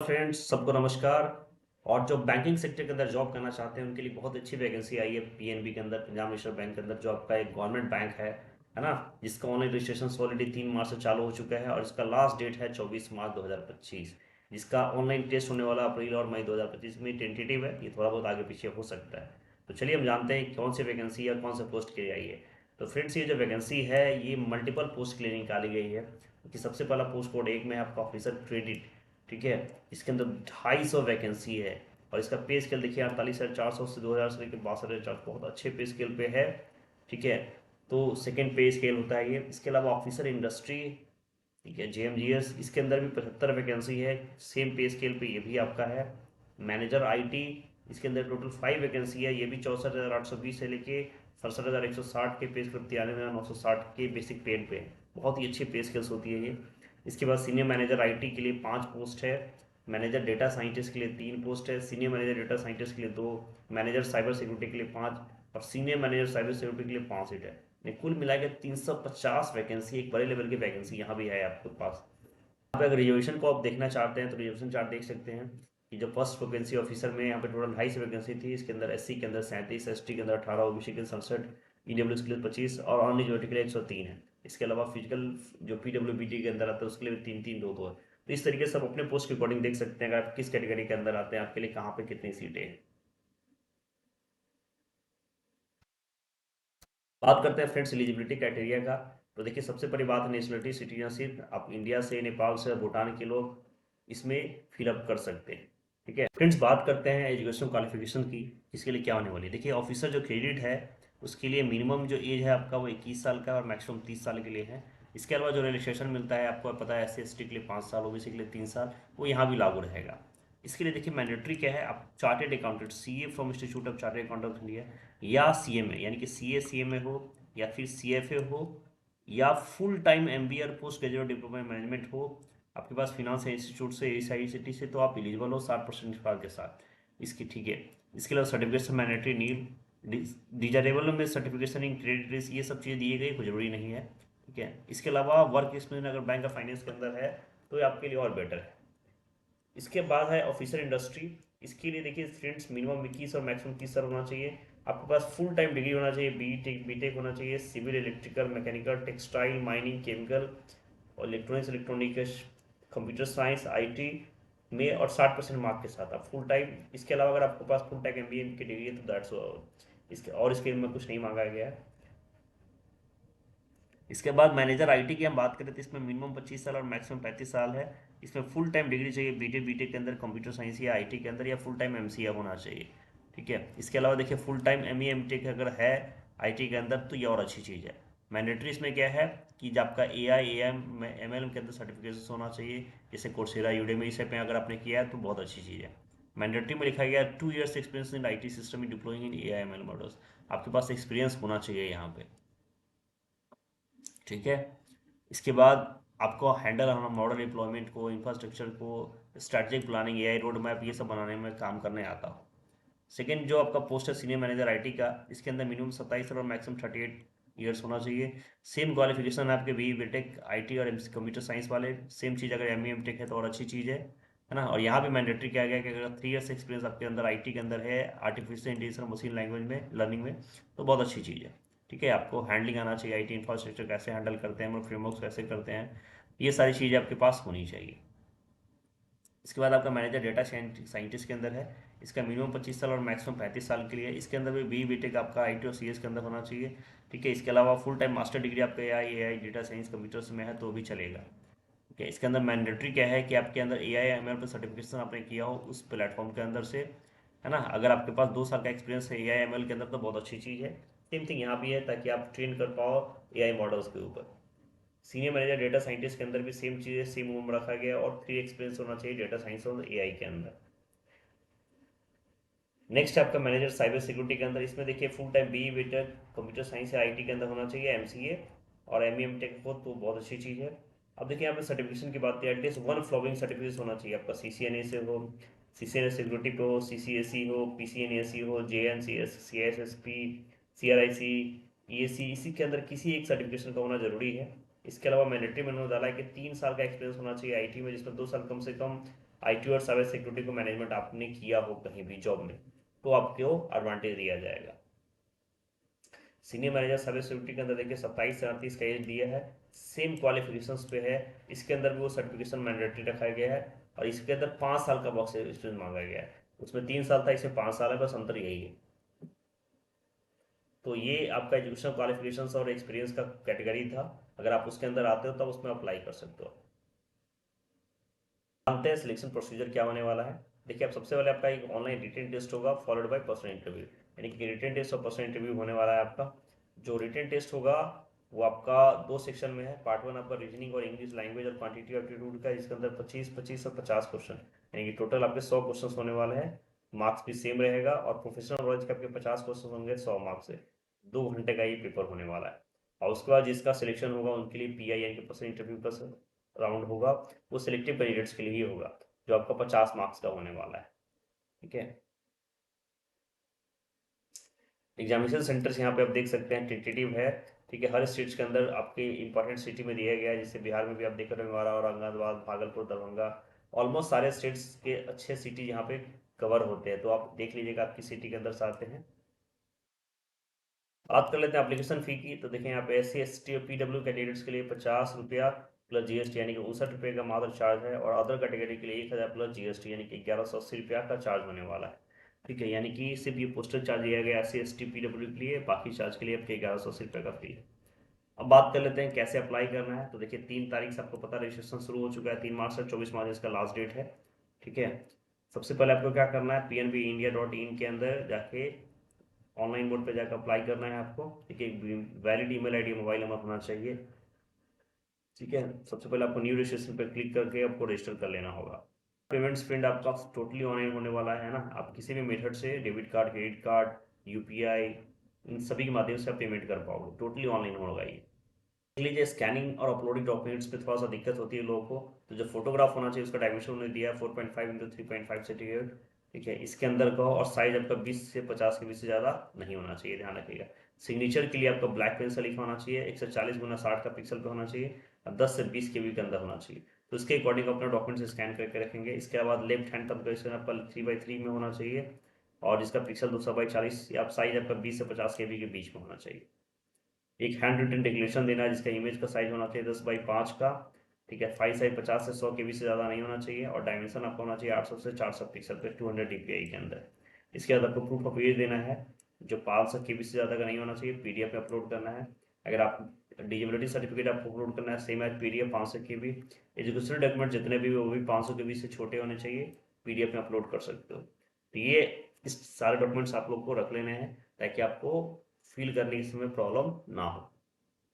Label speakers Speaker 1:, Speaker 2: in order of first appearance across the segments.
Speaker 1: Friends, सबको नमस्कार। और जो बैंकिंग सेक्टर के अंदर जॉब करना चाहते हैं उनके लिए बहुत अच्छी वैकेंसी आई है पीएनबी के अंदर, पंजाब नेशनल बैंक के अंदर। जो आपका एक गवर्नमेंट बैंक है ना, जिसका ऑनलाइन रजिस्ट्रेशन ऑलरेडी 3 मार्च से चालू हो चुका है और इसका लास्ट डेट है 24 मार्च 2025। जिसका ऑनलाइन टेस्ट होने वाला अप्रैल और मई 2025 में। टेंटेटिव है, ये थोड़ा बहुत आगे पीछे हो सकता है। तो चलिए हम जानते हैं कौन सी वैकेंसी है और कौन से पोस्ट के लिए आई है। तो फ्रेंड्स, ये जो वैकेंसी है ये मल्टीपल पोस्ट के लिए निकाली गई है। कि सबसे पहला पोस्ट कोड 1 में है आपका ऑफिसर क्रेडिट। ठीक है, इसके अंदर 250 वैकेंसी है और इसका पे स्केल देखिए 48,400 से 2,000 से लेकर 62,400, बहुत अच्छे पे स्केल पे है। ठीक है, तो सेकंड पे स्केल होता है ये। इसके अलावा ऑफिसर इंडस्ट्री, ठीक है, जेएमजीएस, इसके अंदर भी 75 वैकेंसी है, सेम पे स्केल पे ये भी आपका है। मैनेजर आईटी, इसके अंदर टोटल 5 वैकेंसी है, ये भी 64,820 से लेके 67,160 के पे स्केल, 93,960 के बेसिक पे पे। बहुत ही अच्छी पे स्केल्स होती है ये। इसके बाद सीनियर मैनेजर आईटी के लिए 5 पोस्ट है। मैनेजर डेटा साइंटिस्ट के लिए 3 पोस्ट है। सीनियर मैनेजर डेटा साइंटिस्ट के लिए 2। मैनेजर साइबर सिक्योरिटी के लिए 5। और सीनियर मैनेजर साइबर सिक्योरिटी के लिए 5 सीट है। कुल मिलाकर 350 वैकेंसी, एक बड़े लेवल की वैकेंसी यहाँ भी है आपके पास। यहाँ पे अगर रिजर्वेशन को आप देखना चाहते हैं तो रिजर्वेशन चार्ट देख सकते हैं कि जो फर्स्ट वैकेंसी ऑफिसर में यहाँ पे टोटल 250 वैकेंसी थी। इसके अंदर एससी के अंदर 37, एसटी के अंदर 18, ओबीसी के अंदर 67, ईडब्ल्यूएस के लिए 25 और ऑन रिजर्वेटिव के लिए 103 है। इसके अलावा फिजिकल जो पीडब्ल्यूबीटी के अंदर आता है उसके लिए 3-3, 2-2 है। तो इस तरीके से आप अपने पोस्ट के अकॉर्डिंग देख सकते हैं अगर आप किस कैटेगरी के अंदर आते हैं, आपके लिए कहाँ पे कितनी सीटें हैं। बात करते हैं फ्रेंड्स एलिजिबिलिटी क्राइटेरिया का। तो देखिए, सबसे बड़ी बात है नेशनलिटी, सिटीजनशिप। आप इंडिया से, नेपाल से, भूटान के लोग इसमें फिलअप कर सकते हैं। ठीक है फ्रेंड्स, बात करते हैं एजुकेशन क्वालिफिकेशन की, इसके लिए क्या होने वाली है। देखिए, ऑफिसर जो क्रेडिट है उसके लिए मिनिमम जो एज है आपका वो 21 साल का और मैक्सिमम 30 साल के लिए है। इसके अलावा जो रिलैक्सेशन मिलता है आपको पता है, SC ST के लिए 5 साल, ओबीसी के लिए 3 साल, वो यहाँ भी लागू रहेगा। इसके लिए देखिए मैंडेटरी क्या है, आप chartered accountant, CA from institute of chartered accountant of India, या सीएमए यानी कि सीए हो, या फिर सीएफए हो, या फुल टाइम एमबीए और post graduate diploma in management हो, आपके पास फिनांस इंस्टीट्यूट से, एसआईसीटी से, तो आप एलिजिबल हो 60% स्कोर के साथ इसकी। ठीक है, इसके अलावा सर्टिफिकेशन मैंडेटरी नीड, डिजायरेबल में सर्टिफिकेशन इन क्रेडिट रिस्क, ये सब चीज़ें दी गई, कोई जरूरी नहीं है। ठीक है, इसके अलावा वर्क एक्सपीरियंस अगर बैंक ऑफ फाइनेंस के अंदर है तो ये आपके लिए और बेटर है। इसके बाद है ऑफिसर इंडस्ट्री। इसके लिए देखिए फ्रेंड्स, मिनिमम 21 और मैक्सिमम 30 साल होना चाहिए। आपके पास फुल टाइम डिग्री होना चाहिए, बीटेक होना चाहिए, civil, electrical, mechanical, textile, mining, chemical और electronics, electronics, computer science, IT में, और 60% मार्क के साथ आप फुल टाइम। इसके अलावा अगर आपके पास फुल टाइम एमबीए की डिग्री है तो दैट्स इसके, और इसके में कुछ नहीं मांगा गया है। इसके बाद मैनेजर आईटी की हम बात करें तो इसमें मिनिमम 25 साल और मैक्सिमम 35 साल है। इसमें फुल टाइम डिग्री चाहिए, बीटेक के अंदर कंप्यूटर साइंस या आईटी के अंदर, या फुल टाइम एमसीए होना चाहिए। ठीक है, इसके अलावा देखिए फुल टाइम एमई एमटेक अगर है आईटी के अंदर तो ये और अच्छी चीज़ है। मैंडेटरी इसमें क्या है कि जब आपका एआई एएम एमएल के अंदर सर्टिफिकेशन होना चाहिए, जैसे कोर्सेरा, यूडेमी, इस पे अगर आपने किया है तो बहुत अच्छी चीज़ है। मैंडेटरी में लिखा गया 2 years experience in IT system in deploying in AI ML models, आपके पास एक्सपीरियंस होना चाहिए यहाँ पे। ठीक है, इसके बाद आपको हैंडल करना मॉडल डिप्लॉयमेंट को, इंफ्रास्ट्रक्चर को, strategic planning, AI road map, ये सब बनाने में काम करने आता हो। सेकेंड जो आपका पोस्ट है सीनियर मैनेजर आईटी का, इसके अंदर मिनिमम 27 और मैक्सिमम 38 ईयर्स होना चाहिए। सेम क्वालिफिकेशन आपके बी बीटेक आईटी और कंप्यूटर साइंस वाले, सेम चीज़ अगर एम एम टेक है तो और अच्छी चीज़ है ना। और यहाँ भी मैंडेटरी किया गया कि अगर 3 years एक्सपीरियंस आपके अंदर आईटी के अंदर है, आर्टिफिशियल इंटेलिजेंस और मशीन लैंग्वेज में, लर्निंग में, तो बहुत अच्छी चीज़ है। ठीक है, आपको हैंडलिंग आना चाहिए, आईटी इंफ्रास्ट्रक्चर कैसे हैंडल करते हैं, हम फ्रेमवर्क कैसे करते हैं, ये सारी चीज़ें आपके पास होनी चाहिए। इसके बाद आपका मैनेजर डेटा साइंटिस्ट के अंदर है, इसका मिनिमम 25 साल और मैक्सिमम 35 साल के लिए। इसके अंदर भी बीटेक आपका आईटी और सीएस के अंदर होना चाहिए। ठीक है, इसके अलावा फुल टाइम मास्टर डिग्री आपका एआई डेटा साइंस कंप्यूटर्स में है तो भी चलेगा। ठीक है, इसके अंदर मैंडेटरी क्या है कि आपके अंदर एआई एमएल पर सर्टिफिकेशन आपने किया हो उस प्लेटफॉर्म के अंदर से, है ना। अगर आपके पास 2 साल का एक्सपीरियंस है एआई एमएल के अंदर तो बहुत अच्छी चीज़ है। सेम थिंग यहाँ भी है, ताकि आप ट्रेन कर पाओ एआई मॉडल्स के ऊपर। सीनियर मैनेजर डेटा साइंटिस्ट के अंदर भी सेम चीज़ है, सेम उम्र रखा गया और 3 एक्सपीरियंस होना चाहिए डेटा साइंस और एआई के अंदर। नेक्स्ट आपका मैनेजर साइबर सिक्योरिटी के अंदर, इसमें देखिए full time B BTech computer science या आईटी के अंदर होना चाहिए, एमसीए और एमई टेक हो तो बहुत अच्छी चीज़ है। अब देखिए यहाँ पे सर्टिफिकेशन की बात है, एटलीस्ट वन फ्लॉगिंग सर्टिफिकेट होना चाहिए आपका, सीसीएनए से हो, सीसीएनए सिक्योरिटी पे हो, सीसीएसई हो, पीसीएनएसी हो, जेएनसीएस, सीएसएसपी, सीआरआईसी, ईएसी, इसी के अंदर किसी एक सर्टिफिकेशन का होना जरूरी है। इसके अलावा मैंडेटरी में उन्होंने डाला है कि 3 साल का एक्सपीरियंस होना चाहिए आईटी में, जिसमें 2 साल कम से कम IT और साइबर सिक्योरिटी को मैनेजमेंट आपने किया हो कहीं भी जॉब में, तो आपको एडवांटेज दिया जाएगा। सीनियर मैनेजर साइबर सिक्योरिटी के अंदर देखिए 27 से 38 का एज दिया है, सेम क्वालिफिकेशंस पे है। इसके अंदर भी वो सर्टिफिकेशन मैंडेटरी रखा गया है, और इसके अंदर 5 साल का वर्क एक्सपीरियंस मांगा गया है। उसमें 3 साल था, इसमें 5 साल है, बस अंतर यही है। तो ये आपका एजुकेशन क्वालिफिकेशंस और एक्सपीरियंस का कैटेगरी था। अगर आप उसके अंदर आते हो तब उसमें अप्लाई कर सकते हो। जानते हैं सिलेक्शन प्रोसीजर क्या होने वाला है। देखिए, आप सबसे पहले आपका एक ऑनलाइन रिटन टेस्ट होगा, फॉलोड बाय पर्सनल इंटरव्यू। यानी कि रिटन टेस्ट और पर्सनल इंटरव्यू होने वाला है आपका। जो रिटन टेस्ट होगा वो आपका 2 सेक्शन में है। पार्ट 1 आपका रीजनिंग और इंग्लिश लैंग्वेज और क्वांटिटी एप्टीट्यूड का, जिसके अंदर 25, 25 और 50 क्वेश्चन, यानी कि टोटल आपके 100 क्वेश्चन होने वाले हैं। मार्क्स भी सेम रहेगा, और प्रोफेशनल नॉलेज के आपके 50 क्वेश्चन होंगे 100 मार्क्स से। 2 घंटे का ये पेपर होने वाला है। और उसके बाद जिसका सिलेक्शन होगा उनके लिए PI यानी कि पर्सनल इंटरव्यू का राउंड होगा। वो सिलेक्टिव कैंडिडेट्स के लिए ही होगा, जो आपका 50 मार्क्स का होने वाला है। ठीक है। एग्जामिनेशन सेंटर्स यहाँ पे आप देख सकते हैं, टेंटेटिव है। ठीक है, हर स्टेट्स के अंदर आपके इंपॉर्टेंट सिटी में दिया गया है। जैसे बिहार में भी आप देख रहे हो, औरंगाबाद, भागलपुर, दरभंगा, ऑलमोस्ट सारे स्टेट्स के अच्छे सिटी यहाँ पे कवर होते हैं। तो आप देख लीजिएगा आपकी सिटी के अंदर से आते हैं। बात कर लेते हैं एप्लीकेशन फ़ी की। तो देखें यहाँ पे SC, ST और PW कैंडिडेट्स के लिए 50 रुपया प्लस GST, यानी कि 59 रुपये का मात्र चार्ज है। और अदर कैटेगरी के लिए 1000 प्लस GST, यानी कि 1180 रुपया का चार्ज होने वाला है। ठीक है, यानी कि सिर्फ ये पोस्टर चार्ज दिया गया SC, ST, PW के लिए, बाकी चार्ज के लिए आपके 1180 रुपये का फ्री है। अब बात कर लेते हैं कैसे अप्लाई करना है। तो देखिए, 3 तारीख से आपको पता रजिस्ट्रेशन शुरू हो चुका है, 3 मार्च से 24 मार्च इसका लास्ट डेट है। ठीक है। सबसे पहले आपको क्या करना है, pnbindia.in के अंदर जाके ऑनलाइन मोड पे जाकर अप्लाई करना है आपको। ठीक है, valid email ID, mobile number होना चाहिए। ठीक है, सबसे पहले आपको न्यू रजिस्ट्रेशन पर क्लिक करके आपको रजिस्टर कर लेना होगा। पेमेंट्स फ्रेंड आपका टोटली ऑनलाइन होने वाला है ना। आप किसी भी मेथड से, debit card, credit card, UPI, इन सभी के माध्यम से आप पेमेंट कर पाओगे। टोटली ऑनलाइन होगा ये। देख लीजिए, स्कैनिंग और अपलोडिंग डॉक्यूमेंट्स पे थोड़ा सा दिक्कत होती है लोगों को। तो जो फोटोग्राफ होना चाहिए उसका डायमेंशन उन्होंने दिया है 4.5 × 3.5 सेंटीमीटर। ठीक है, इसके अंदर का, और साइज आपका 20 से 50 के बीच से ज़्यादा नहीं होना चाहिए, ध्यान रखिएगा। सिग्नेचर के लिए आपका ब्लैक पेन से लिखा होना चाहिए, 140 × 60 का पिक्सल पे होना चाहिए, और 10 से 20 KB के अंदर होना चाहिए। तो इसके अकॉर्डिंग अपने डॉक्यूमेंट स्कैन करके रखेंगे। इसके बाद लेफ्ट हैंड तब आपका 3x3 में होना चाहिए, और जिसका पिक्सल 200x40, या साइज आपका 20 से 50 KB के बीच में होना चाहिए। एक हैंड रिटन डिक्लेरेशन देना है, जिसका इमेज का साइज होना चाहिए 10x5 का। ठीक है, फाइल साइज 50 से 100 KB से ज़्यादा नहीं होना चाहिए, और डायमेंशन आपका होना चाहिए 800 से 400 पिक्सल पे 200 DPI के अंदर। इसके बाद आपको प्रूफ ऑफ एज देना है, जो 500 KB से ज़्यादा का नहीं होना चाहिए। PDF में अपलोड करना है। अगर आप डिजेबिलिटी सर्टिफिकेट आपको अपलोड करना है, same as PDF 500 KB। Educational document जितने भी वो भी 500 KB से छोटे होने चाहिए, PDF में अपलोड कर सकते हो। तो ये इस सारे डॉक्यूमेंट्स आप लोग को रख लेने हैं, ताकि आपको फिल करने के समय प्रॉब्लम ना हो।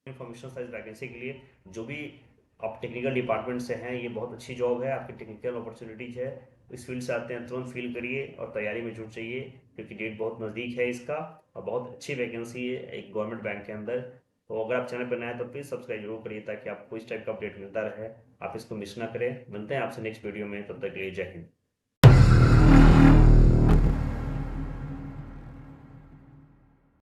Speaker 1: इंफॉर्मेशन साइज वैकेंसी के लिए, जो भी आप टेक्निकल डिपार्टमेंट से हैं, ये बहुत अच्छी जॉब है, आपकी टेक्निकल अपॉर्चुनिटीज है। इस फील्ड से आते हैं, तुरंत फील करिए और तैयारी में जुट जाइए, क्योंकि डेट बहुत नज़दीक है इसका, और बहुत अच्छी वैकेंसी है एक गवर्नमेंट बैंक के अंदर। तो अगर आप चैनल पर नए हैं तो प्लीज़ सब्सक्राइब जरूर करिए, ताकि आपको इस टाइप का अपडेट मिलता रहे, आप इसको मिस ना करें। मिलते हैं आपसे नेक्स्ट वीडियो में, तब तक के लिए जय हिंद।